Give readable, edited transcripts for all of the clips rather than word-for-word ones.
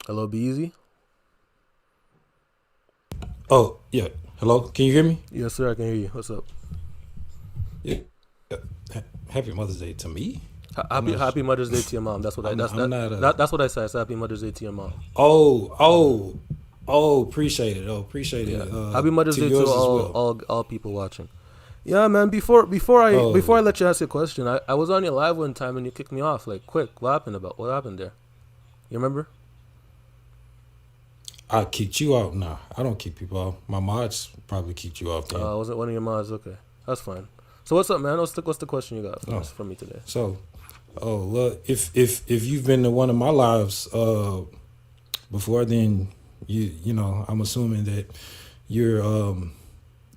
Hello, be easy. Oh, yeah. Hello, can you hear me? Yes, sir. I can hear you. What's up? Yeah. Yeah. Happy Mother's Day to me. I'm Happy not. Happy Mother's Day to your mom. That's what I I'm not a. that's what I said. I said Happy Mother's Day to your mom. Oh, oh, oh. Appreciate it. Oh, appreciate Yeah. it. Happy Mother's To Day to yours as well. all people watching. Yeah, man. Before I Oh, let you ask your question, I was on your live one time and you kicked me off. Like, quick. What happened there? You remember? I kicked you out. Nah, I don't kick people out. My mods probably kicked you out then. Was it one of your mods? Okay, that's fine. So what's up, man? What's the question you got No. from me today? So, oh, look. If you've been to one of my lives before, then I'm assuming that you're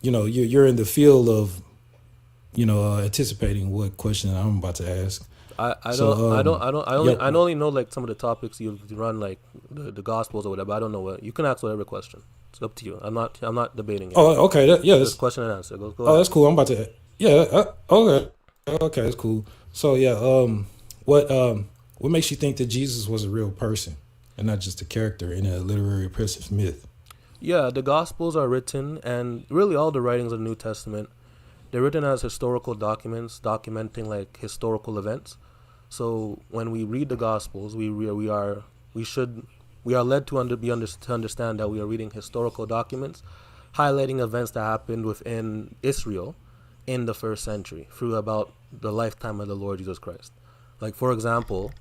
you're in the field of anticipating what question I'm about to ask. I So, don't I don't I don't yep. I only know like some of the topics you run like the gospels or whatever. I don't know what you can ask whatever question. It's up to you. I'm not debating it. Oh, okay. Yeah, Just that's question and answer. Go oh, ahead. that's cool. I'm about to. Yeah. Okay. Okay, that's cool. So, yeah. What makes you think that Jesus was a real person and not just a character in a literary oppressive myth? Yeah, the gospels are written and really all the writings of the New Testament, they're written as historical documents documenting like historical events. So when we read the gospels, we should we are led to understand that we are reading historical documents highlighting events that happened within Israel in the first century through about the lifetime of the Lord Jesus Christ. Like for example,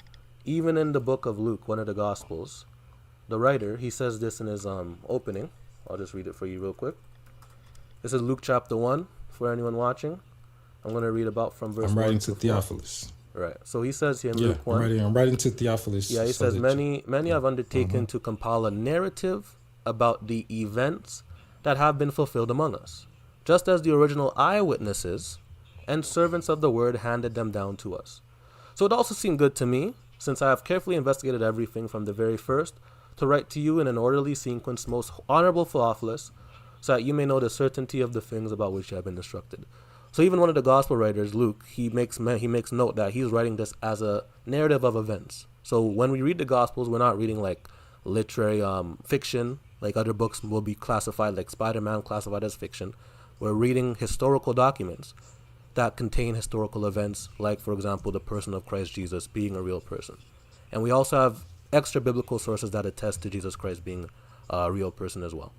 even in the book of Luke, one of the gospels, the writer, he says this in his opening. I'll just read it for you real quick. This is Luke chapter 1 for anyone watching. I'm going to read about from verse I'm 1 writing to to 4. Theophilus. Right. So he says here in Yeah, Luke 1, I'm writing to Theophilus yeah, he so says, that you. many have undertaken to compile a narrative about the events that have been fulfilled among us, just as the original eyewitnesses and servants of the word handed them down to us. So it also seemed good to me, since I have carefully investigated everything from the very first, to write to you in an orderly sequence, most honorable Theophilus, so that you may know the certainty of the things about which you have been instructed. So even one of the gospel writers, Luke, he makes note that he's writing this as a narrative of events. So when we read the gospels, we're not reading like literary fiction, like other books will be classified, like Spider-Man classified as fiction. We're reading historical documents that contain historical events, like, for example, the person of Christ Jesus being a real person. And we also have extra biblical sources that attest to Jesus Christ being a real person as well.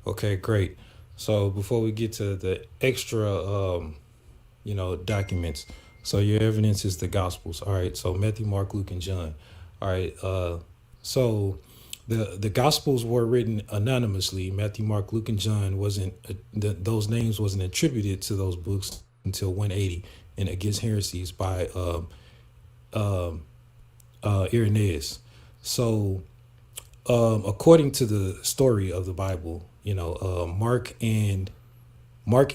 Okay, great. So before we get to the extra, documents. So your evidence is the Gospels. All right. So Matthew, Mark, Luke, and John. All right. So the Gospels were written anonymously. Matthew, Mark, Luke, and John wasn't those names wasn't attributed to those books until 180 and Against Heresies by um, Irenaeus. So according to the story of the Bible, Mark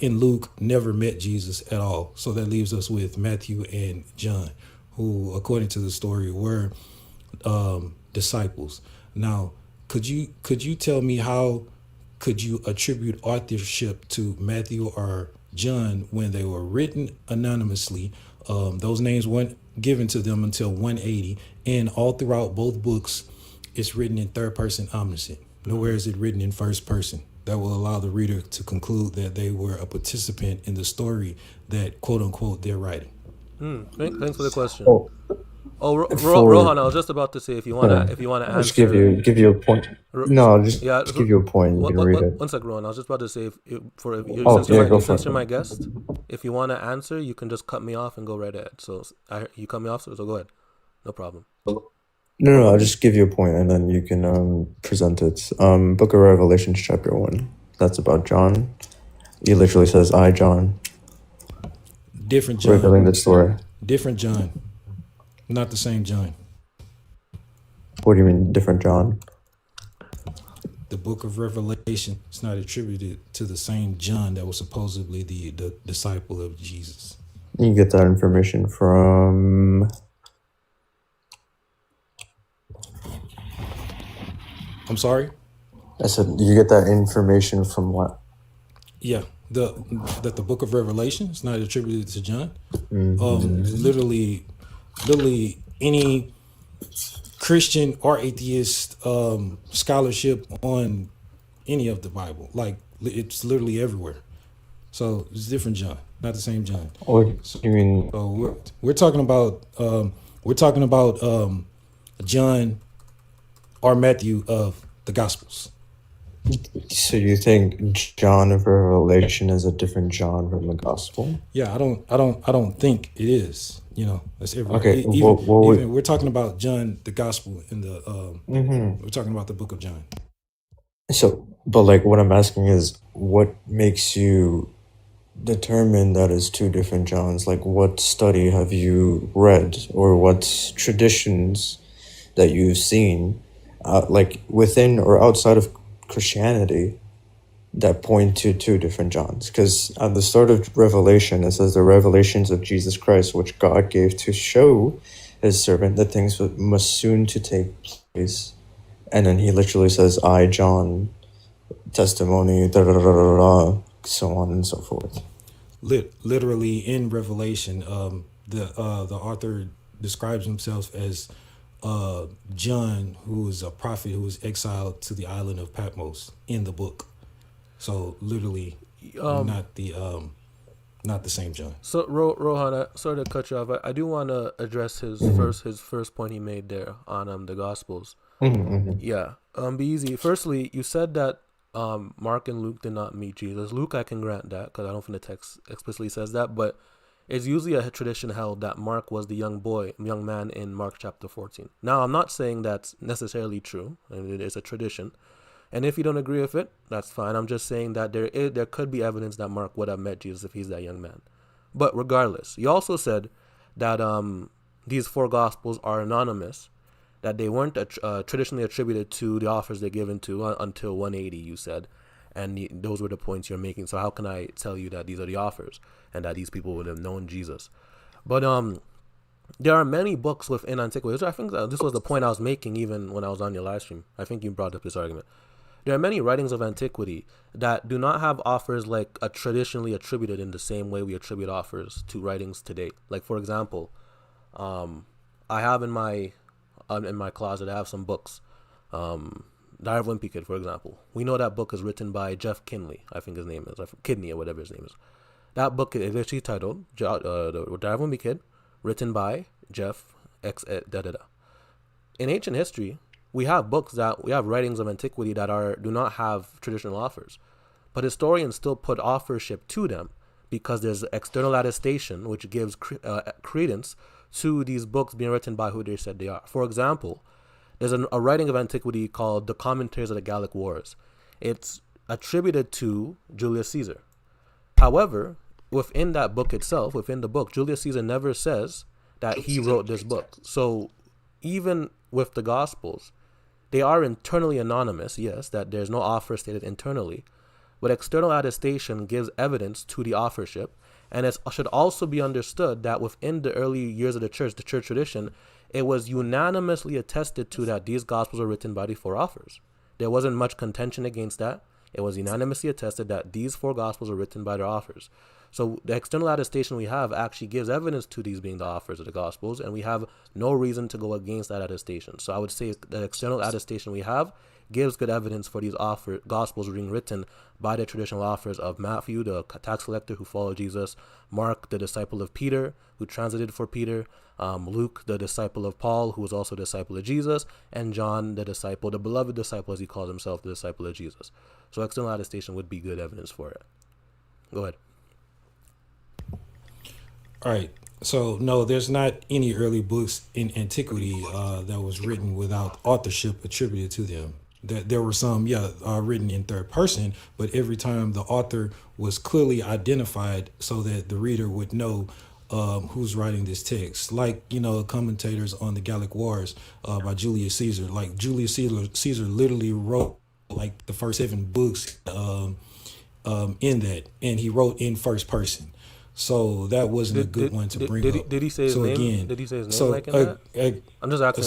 and Luke never met Jesus at all. So that leaves us with Matthew and John, who, according to the story, were disciples. Now, could you tell me how could you attribute authorship to Matthew or John when they were written anonymously? Those names weren't given to them until 180, and all throughout both books, it's written in third person omniscient. Nowhere is it written in first person. That will allow the reader to conclude that they were a participant in the story that quote unquote they're writing. Thanks for the question. Oh, Oh, for Rohan, I was just about to say yeah, if you wanna I'll just give answer. you a point. Ro- No, I'll yeah, just give you a point. You can read it. one sec, Rohan. I was just about to say if you Oh, yeah, go for since it. you're my guest, if you wanna answer, you can just cut me off and go right ahead. So you cut me off, so go ahead. No problem. No, I'll just give you a point, and then you can present it. Book of Revelation, chapter 1. That's about John. He literally says, "I, John," Different John. revealing the story. Different John. Not the same John. What do you mean, different John? The book of Revelation is not attributed to the same John that was supposedly the disciple of Jesus. You get that information from. I'm sorry? I said you get that information from what? Yeah. The book of Revelation is not attributed to John. Mm-hmm. Literally any Christian or atheist scholarship on any of the Bible. Like it's literally everywhere. So it's different John, not the same John. What So, you mean? we're talking about John or Matthew of the Gospels. So you think John of Revelation is a different John from the Gospel? Yeah, I don't think it is. You know, that's everywhere. Okay, Even we're talking about John the Gospel in the Mhm. we're talking about the book of John. So, but like what I'm asking is, what makes you determine that it's two different Johns? Like, what study have you read, or what traditions that you've seen, like within or outside of Christianity, that point to two different Johns? Because at the start of Revelation, it says the revelations of Jesus Christ, which God gave to show his servant that things must soon to take place. And then he literally says, I, John, testimony, da da da da da, da, so on and so forth. Literally in Revelation, the author describes himself as John, who is a prophet who was exiled to the island of Patmos in the book. So literally, not the same John. So Rohan, sorry to cut you off. I do want to address his first point he made there on the Gospels. Yeah. Be easy. Firstly, you said that Mark and Luke did not meet Jesus. Luke, I can grant that because I don't think the text explicitly says that, but it's usually a tradition held that Mark was the young man in Mark chapter 14. Now, I'm not saying that's necessarily true. It is a tradition. And if you don't agree with it, that's fine. I'm just saying that there could be evidence that Mark would have met Jesus if he's that young man. But regardless, you also said that these four Gospels are anonymous, that they weren't traditionally attributed to the authors they're given to until 180, you said. And those were the points you're making. So how can I tell you that these are the authors and that these people would have known Jesus? But there are many books within antiquity. I think this was the point I was making even when I was on your live stream. I think you brought up this argument. There are many writings of antiquity that do not have authors like traditionally attributed in the same way we attribute authors to writings today. Like, for example, I have in my closet, I have some books. Diary of Wimpy Kid, for example. We know that book is written by Jeff Kinley, I think his name is, Kidney or whatever his name is. That book is actually titled the Diary of Wimpy Kid, written by Jeff X da da da. In ancient history, we have writings of antiquity that do not have traditional authors, but historians still put authorship to them because there's external attestation which gives credence to these books being written by who they said they are. For example, there's a writing of antiquity called The Commentaries of the Gallic Wars. It's attributed to Julius Caesar. However, within that book itself, within the book, Julius Caesar never says that he wrote this book. So even with the Gospels, they are internally anonymous, yes, that there's no author stated internally, but external attestation gives evidence to the authorship. And it should also be understood that within the early years of the church tradition, it was unanimously attested to that these Gospels were written by the four authors. There wasn't much contention against that. It was unanimously attested that these four Gospels were written by their authors. So the external attestation we have actually gives evidence to these being the authors of the Gospels, and we have no reason to go against that attestation. So I would say the external attestation we have gives good evidence for these Gospels being written by the traditional authors of Matthew, the tax collector who followed Jesus, Mark, the disciple of Peter, who translated for Peter, Luke, the disciple of Paul, who was also a disciple of Jesus, and John, the beloved disciple, as he calls himself, the disciple of Jesus. So external attestation would be good evidence for it. Go ahead. All right. So no, there's not any early books in antiquity that was written without authorship attributed to them. There were some, written in third person, but every time the author was clearly identified so that the reader would know who's writing this text. Like, commentators on the Gallic Wars by Julius Caesar. Like Julius Caesar literally wrote like the first 7 books in that, and he wrote in first person. So that wasn't a good one to bring up. Did he say his name? Again, did he say his name in that? I'm just asking.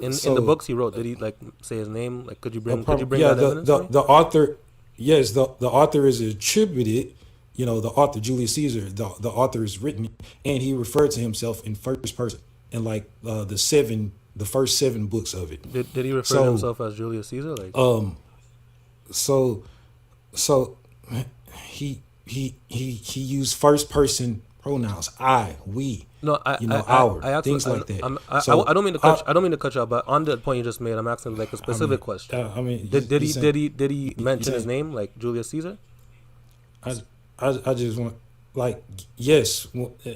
In the books he wrote, did he say his name? Like, could you bring that evidence? The author, yes, the author is attributed. The author Julius Caesar. The author is written, and he referred to himself in first person. And like the 7 the first 7 books of it. Did he refer to So himself as Julius Caesar? Like, so so he used first person pronouns, I, we, no, our, I things actually, like that. I don't mean to cut. I don't mean to cut you off, but on the point you just made, I'm asking like a specific question. Did he mention his name, like Julius Caesar? I just want, like, yes,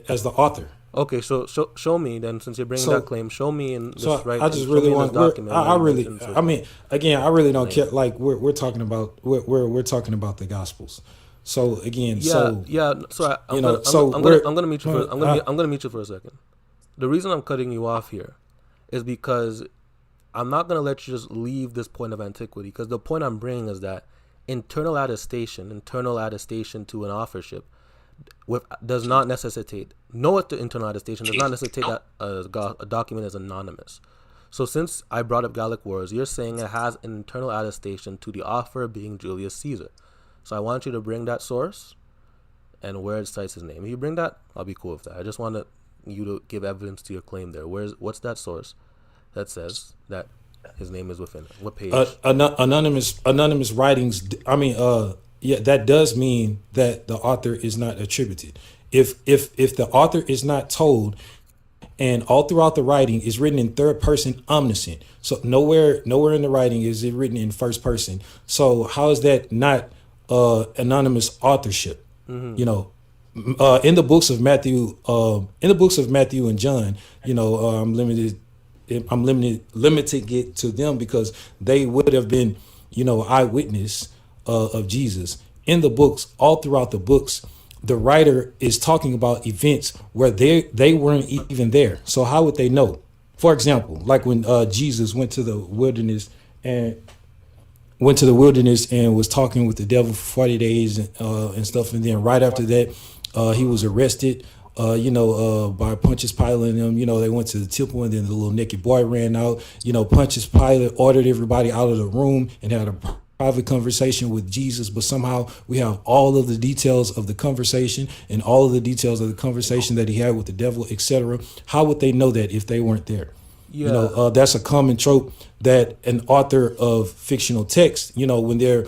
as the author. Okay, so show me then, since you're bringing that claim. Show me in this I just really want. I really, I mean, again, I really don't care. Like we're talking about we're talking about the Gospels. So again, So I'm gonna meet you for I'm gonna meet you for a second. The reason I'm cutting you off here is because I'm not gonna let you just leave this point of antiquity, because the point I'm bringing is that internal attestation to an authorship does not necessitate. Internal attestation does not necessitate that a document is anonymous. So since I brought up Gallic Wars, you're saying it has an internal attestation to the author being Julius Caesar. So I want you to bring that source and where it cites his name. If you bring that, I'll be cool with that. I just want you to give evidence to your claim there. What's that source that says that his name is within it? What page? Anonymous writings. I mean, yeah, that does mean that the author is not attributed. If the author is not told, and all throughout the writing is written in third person omniscient. So nowhere in the writing is it written in first person. So how is that not anonymous authorship? Mm-hmm. In the books of Matthew, and John, I'm limiting it to them because they would have been, eyewitness of Jesus. In the books, all throughout the books, the writer is talking about events where they weren't even there. So how would they know? For example, like when Jesus went to the wilderness and was talking with the devil for 40 days and stuff. And then right after that, he was arrested, by Pontius Pilate and them. They went to the temple, and then the little naked boy ran out. Pontius Pilate ordered everybody out of the room and had a private conversation with Jesus, but somehow we have all of the details of the conversation and all of the details of the conversation that he had with the devil, etc. How would they know that if they weren't there? Yeah. That's a common trope that an author of fictional text, when they're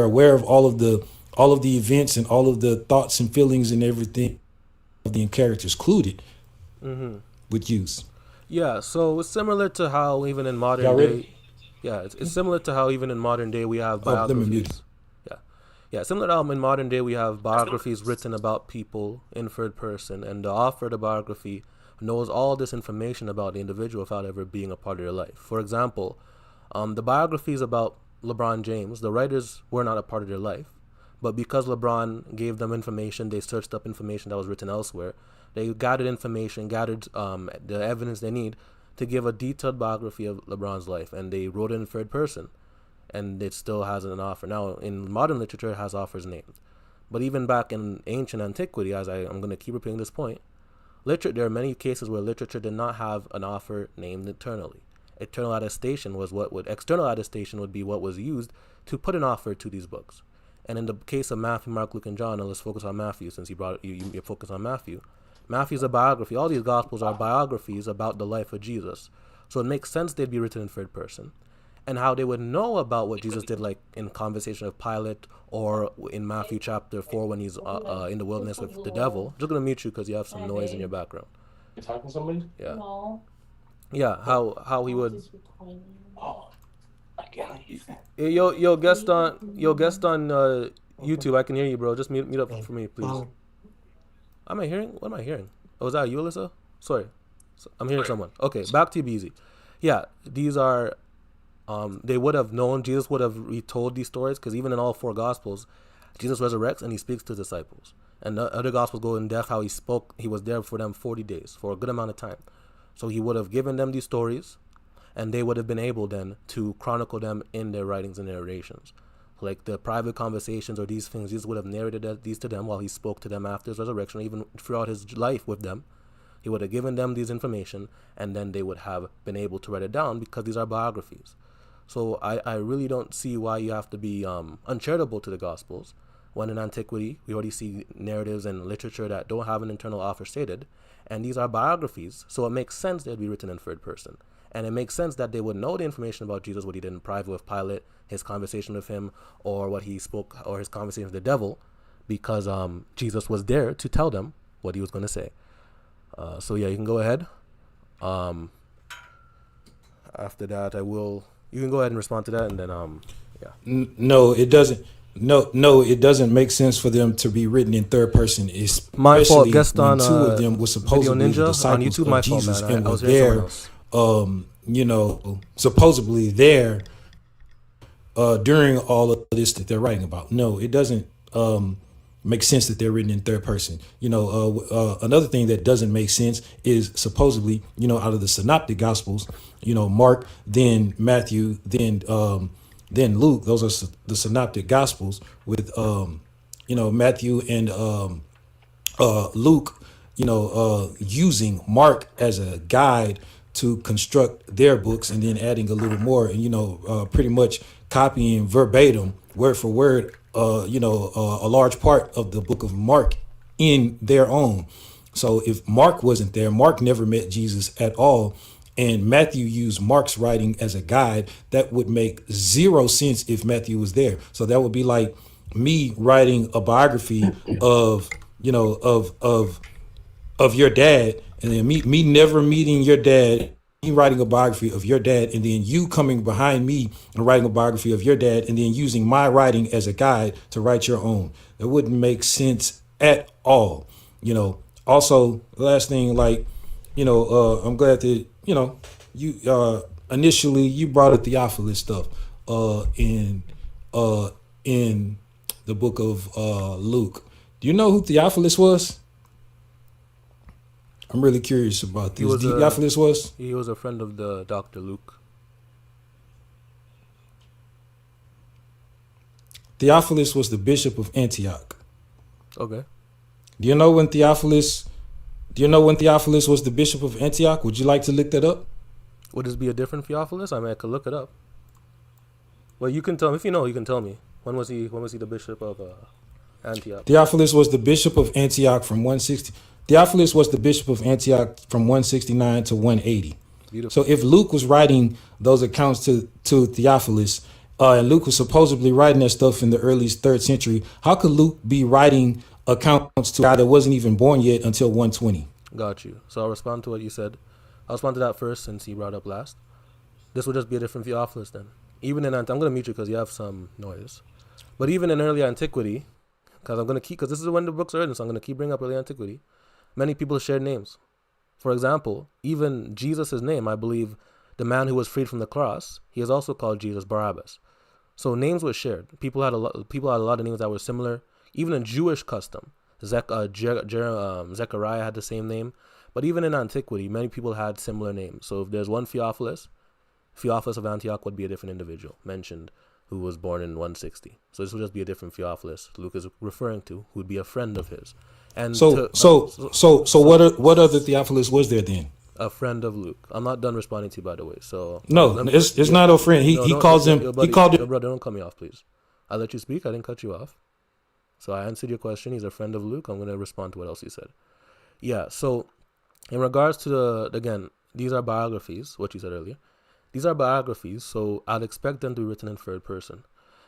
aware of all of the events and all of the thoughts and feelings and everything of the characters included, would use. Yeah, so it's similar to how even in modern day. Yeah, it's similar to how even in modern day we have biographies. Similar to how in modern day we have biographies written about people in third person, and the author of the biography knows all this information about the individual without ever being a part of their life. For example, the biographies about LeBron James, the writers were not a part of their life, but because LeBron gave them information, they searched up information that was written elsewhere. They gathered the evidence they need to give a detailed biography of LeBron's life, and they wrote it in third person, and it still has an author. Now, in modern literature, it has authors' names. But even back in ancient antiquity, I'm going to keep repeating this point, there are many cases where literature did not have an author named internally. External attestation would be what was used to put an author to these books. And in the case of Matthew, Mark, Luke, and John, and let's focus on Matthew since you focus on Matthew. Matthew's a biography. All these Gospels are biographies about the life of Jesus. So it makes sense they'd be written in third person. And how they would know about what Jesus did, like in conversation with Pilate or in Matthew chapter 4 when he's in the wilderness with the devil. I'm just going to mute you because you have some noise in your background. You talking to somebody? Yeah. No. Yeah, how he would... Oh, I can't hear you. Yo, guest on YouTube, I can hear you, bro. Just mute up for me, please. Am I hearing? What am I hearing? Oh, is that you, Alyssa? Sorry. I'm hearing someone. Okay, back to you, BZ. Yeah, these are... they would have known, Jesus would have retold these stories, because even in all 4 Gospels, Jesus resurrects and he speaks to disciples. And the other Gospels go in depth how he spoke. He was there for them 40 days, for a good amount of time. So he would have given them these stories, and they would have been able then to chronicle them in their writings and narrations. Like the private conversations or these things, Jesus would have narrated these to them while he spoke to them after his resurrection, even throughout his life with them. He would have given them these information, and then they would have been able to write it down because these are biographies. So I really don't see why you have to be uncharitable to the Gospels, when in antiquity we already see narratives and literature that don't have an internal author stated, and these are biographies, so it makes sense they'd be written in third person. And it makes sense that they would know the information about Jesus, what he did in private with Pilate, his conversation with him, or what he spoke, or his conversation with the devil, because Jesus was there to tell them what he was going to say. So yeah, you can go ahead. After that, you can go ahead and respond to that, and then yeah. No, it doesn't. No, it doesn't make sense for them to be written in third person. Especially My fault. Guest when on two of them were supposedly Video Ninja the disciples on YouTube. My of Jesus fault, man. and I were was hearing there. someone else. Supposedly there during all of this that they're writing about. No, it doesn't make sense that they're written in third person. Another thing that doesn't make sense is supposedly, out of the synoptic gospels, Mark, then Matthew, then Luke. Those are the synoptic gospels with, Matthew and Luke, using Mark as a guide to construct their books, and then adding a little more, and pretty much copying verbatim, word for word, a large part of the book of Mark in their own. So if Mark wasn't there, Mark never met Jesus at all, and Matthew used Mark's writing as a guide, that would make zero sense if Matthew was there. So that would be like me writing a biography of your dad, and then me never meeting your dad, me writing a biography of your dad, and then you coming behind me and writing a biography of your dad, and then using my writing as a guide to write your own. It wouldn't make sense at all. Also, last thing, I'm glad that, you initially you brought up Theophilus stuff in the book of Luke. Do you know who Theophilus was? I'm really curious about this. Theophilus was? He was a friend of the Dr. Luke. Theophilus was the bishop of Antioch. Okay. Do you know when Theophilus was the bishop of Antioch? Would you like to look that up? Would this be a different Theophilus? I mean, I could look it up. Well, you can tell me. If you know, you can tell me. When was he the bishop of Antioch? Theophilus was the bishop of Antioch from 160. Theophilus was the bishop of Antioch from 169 to 180. Beautiful. So if Luke was writing those accounts to Theophilus, and Luke was supposedly writing that stuff in the early 3rd century, how could Luke be writing accounts to a guy that wasn't even born yet until 120? Got you. So I'll respond to what you said. I'll respond to that first since he brought up last. This would just be a different Theophilus then. Even in I'm going to mute you because you have some noise. But even in early antiquity, because this is when the books are written, so I'm going to keep bringing up early antiquity. Many people shared names. For example, even Jesus' name, I believe, the man who was freed from the cross, he is also called Jesus Barabbas. So names were shared. People had a lot of names that were similar. Even in Jewish custom, Zechariah had the same name. But even in antiquity, many people had similar names. So if there's one Theophilus of Antioch would be a different individual mentioned who was born in 160. So this would just be a different Theophilus Luke is referring to, who would be a friend of his. And what other Theophilus was there then? A friend of Luke. I'm not done responding to you, by the way. So no, it's not a friend. He called him. Brother, don't cut me off, please. I let you speak. I didn't cut you off. So I answered your question. He's a friend of Luke. I'm going to respond to what else he said. Yeah. So in regards to again, these are biographies. What you said earlier. These are biographies. So I'd expect them to be written in third person.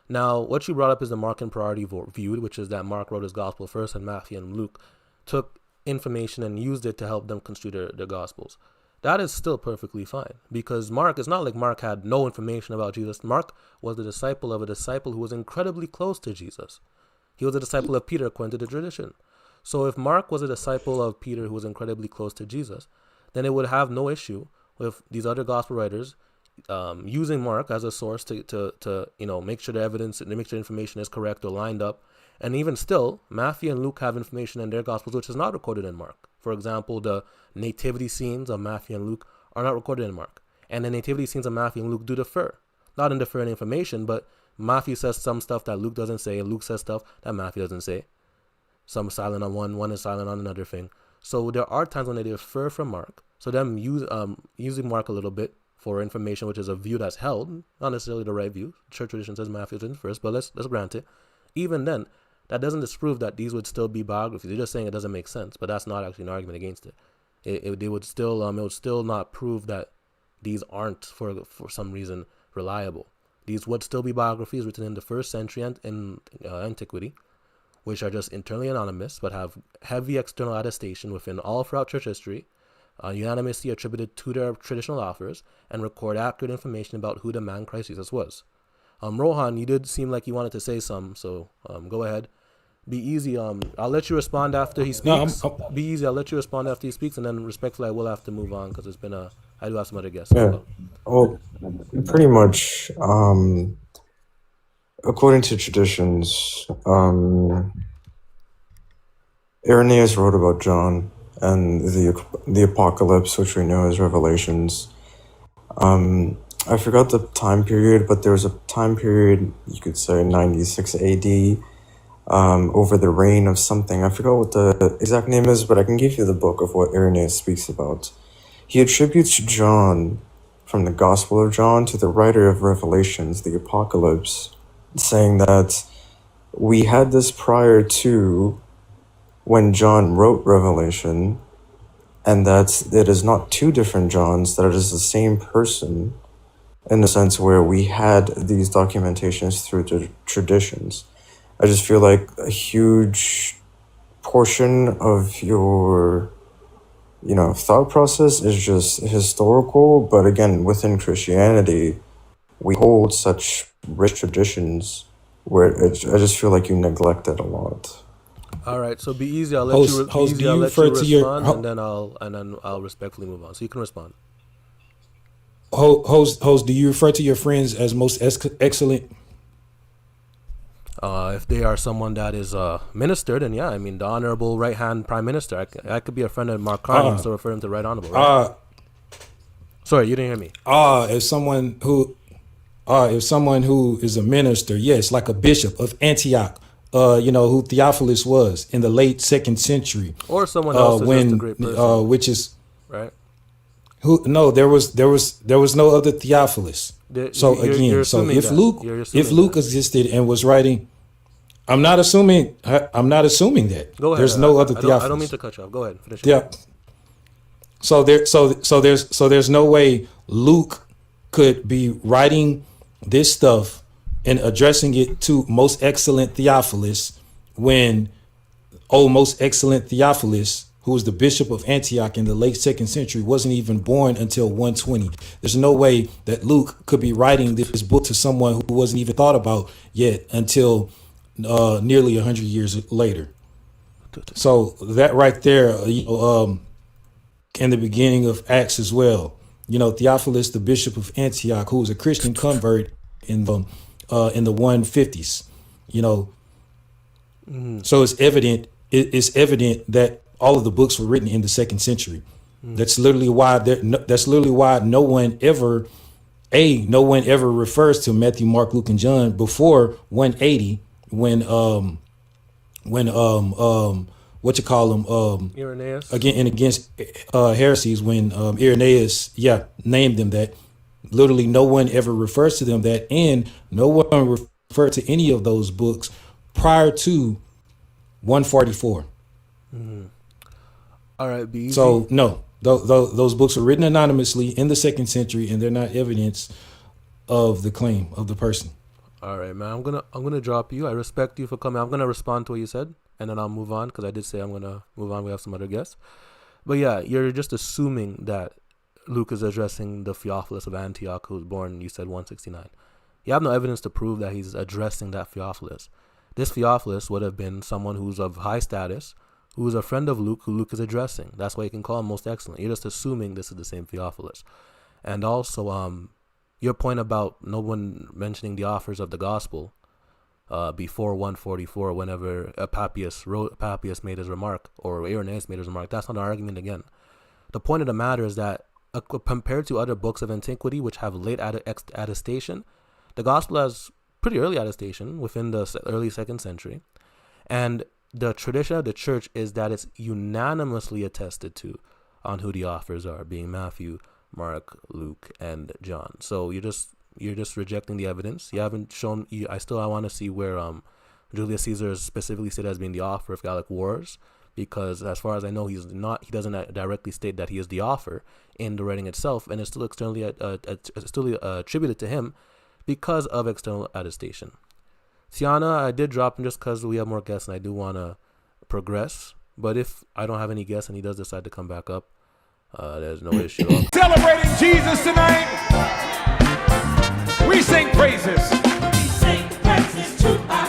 Now, what you brought up is the Markan priority viewed, which is that Mark wrote his gospel first, and Matthew and Luke took information and used it to help them construe their gospels. That is still perfectly fine, because Mark, it's not like Mark had no information about Jesus. Mark was the disciple of a disciple who was incredibly close to Jesus. He was a disciple of Peter, according to the tradition. So if Mark was a disciple of Peter who was incredibly close to Jesus, then it would have no issue with these other gospel writers using Mark as a source to make sure the evidence and make sure the information is correct or lined up. And even still, Matthew and Luke have information in their gospels which is not recorded in Mark. For example, the nativity scenes of Matthew and Luke are not recorded in Mark. And the nativity scenes of Matthew and Luke do differ. Not in different information, but Matthew says some stuff that Luke doesn't say, and Luke says stuff that Matthew doesn't say. Some is silent on one is silent on another thing. So there are times when they differ from Mark. So them using Mark a little bit for information, which is a view that's held, not necessarily the right view. Church tradition says Matthew is first, but let's grant it. Even then, that doesn't disprove that these would still be biographies. They're just saying it doesn't make sense, but that's not actually an argument against it. It would still not prove that these aren't for some reason reliable. These would still be biographies written in the first century and in antiquity, which are just internally anonymous but have heavy external attestation within all throughout church history, unanimously attributed to their traditional authors, and record accurate information about who the man Christ Jesus was. Rohan, you did seem like you wanted to say something, so go ahead. Be easy. I'll let you respond after he speaks. Be easy. I'll let you respond after he speaks, and then respectfully, I will have to move on because it's been I do have some other guests as Yeah. well. Well, pretty much, according to traditions, Irenaeus wrote about John and the Apocalypse, which we know as Revelations. I forgot the time period, but there was a time period, you could say 96 AD, over the reign of something. I forgot what the exact name is, but I can give you the book of what Irenaeus speaks about. He attributes John, from the Gospel of John, to the writer of Revelations, the Apocalypse, saying that we had this prior to when John wrote Revelation, and that it is not two different Johns, that it is the same person, in the sense where we had these documentations through the traditions. I just feel like a huge portion of your, thought process is just historical, but again, within Christianity, we hold such rich traditions where I just feel like you neglect it a lot. All right, so be easy. I'll let you respond, and then I'll respectfully move on. So you can respond. Host, do you refer to your friends as most excellent? If they are someone that is ministered, and yeah, I mean the honorable right hand prime minister. I could be a friend of Mark Carney, so refer him to right honorable. Right? Sorry, you didn't hear me. If someone who is a minister, yes, like a bishop of Antioch, who Theophilus was in the late 2nd century, or someone else is just a great person, which is right. No, there was no other Theophilus. If Luke existed and was writing, I'm not assuming that. Go ahead. There's no other Theophilus. I don't mean to cut you off. Go ahead. Finish. Yeah. So there's no way Luke could be writing this stuff and addressing it to most excellent Theophilus when most excellent Theophilus, who was the bishop of Antioch in the late 2nd century, wasn't even born until 120. There's no way that Luke could be writing this book to someone who wasn't even thought about yet until nearly 100 years later. So that right there, in the beginning of Acts as well, Theophilus, the bishop of Antioch, who was a Christian convert in the 150s, So it's evident that all of the books were written in the 2nd century. That's literally why no one ever refers to Matthew, Mark, Luke, and John before 180 when Irenaeus against heresies, when Irenaeus named them that. Literally no one ever refers to them that, and no one referred to any of those books prior to 144. All right, be easy. So no, those books were written anonymously in the 2nd century, and they're not evidence of the claim of the person. All right, man. I'm gonna drop you. I respect you for coming. I'm gonna respond to what you said, and then I'll move on because I did say I'm gonna move on. We have some other guests, but yeah, you're just assuming that Luke is addressing the Theophilus of Antioch, who was born, you said, 169. You have no evidence to prove that he's addressing that Theophilus. This Theophilus would have been someone who's of high status, who is a friend of Luke, who Luke is addressing. That's why you can call him most excellent. You're just assuming this is the same Theophilus. And also, your point about no one mentioning the authors of the gospel before 144, whenever Papias made his remark, or Irenaeus made his remark, that's not an argument again. The point of the matter is that compared to other books of antiquity which have late attestation, the gospel has pretty early attestation within the early 2nd century, and the tradition of the church is that it's unanimously attested to on who the authors are, being Matthew, Mark, Luke, and John. So you're just rejecting the evidence. You haven't shown. I want to see where Julius Caesar is specifically said as being the author of Gallic Wars, because as far as I know, he doesn't directly state that he is the author in the writing itself, and it's still externally attributed to him because of external attestation. Tiana, I did drop him just because we have more guests and I do want to progress. But if I don't have any guests and he does decide to come back up, there's no issue. Celebrating Jesus tonight. We sing praises. We sing praises to our